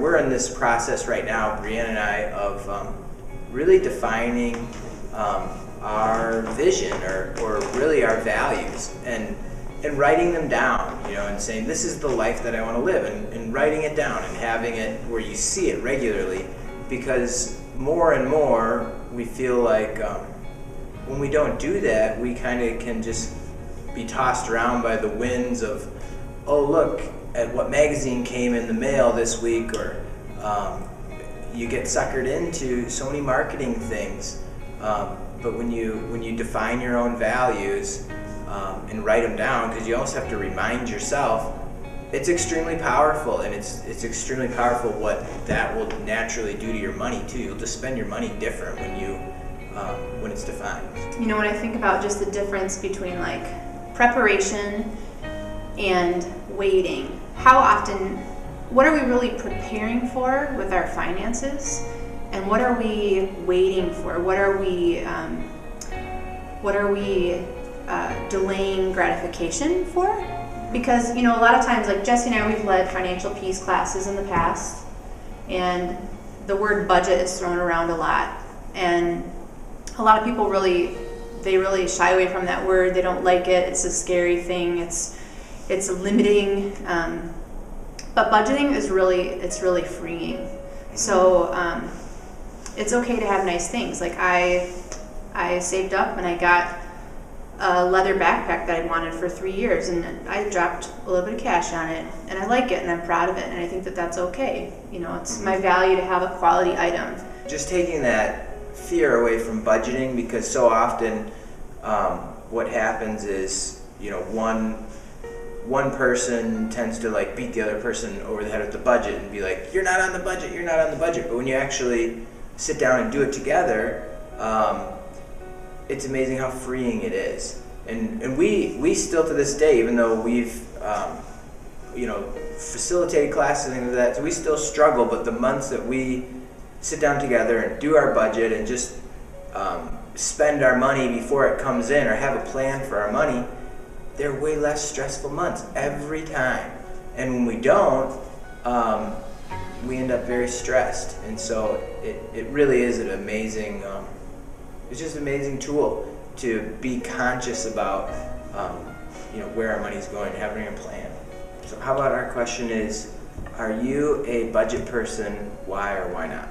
we're in this process right now, Brianna and I, of really defining our vision or really our values and writing them down, and saying this is the life that I want to live, and writing it down and having it where you see it regularly, because more and more we feel like when we don't do that, we kind of can just be tossed around by the winds of, oh, look at what magazine came in the mail this week, or you get suckered into so many marketing things. But when you define your own values and write them down, because you also have to remind yourself, it's extremely powerful, and it's extremely powerful what that will naturally do to your money too. You'll just spend your money different when it's defined. When I think about just the difference between like preparation and waiting, what are we really preparing for with our finances, and what are we waiting for? What are we delaying gratification for? Because a lot of times, like Jesse and I, we've led financial peace classes in the past, and the word budget is thrown around a lot, and a lot of people really shy away from that word. They don't like it. It's a scary thing. It's limiting. But budgeting is really freeing. So it's okay to have nice things. Like I saved up and I got a leather backpack that I wanted for 3 years, and I dropped a little bit of cash on it, and I like it, and I'm proud of it, and I think that that's okay. It's my value to have a quality item. Just taking that fear away from budgeting, because so often what happens is one person tends to like beat the other person over the head with the budget and be like, you're not on the budget. But when you actually sit down and do it together, it's amazing how freeing it is. And we still to this day, even though we've facilitated classes and things like that, so we still struggle. But the months that we sit down together and do our budget and just spend our money before it comes in, or have a plan for our money, they're way less stressful months every time. And when we don't, we end up very stressed. And so it really is an amazing, it's just an amazing tool to be conscious about, where our money's going, having a plan. So how about our question is, are you a budget person? Why or why not?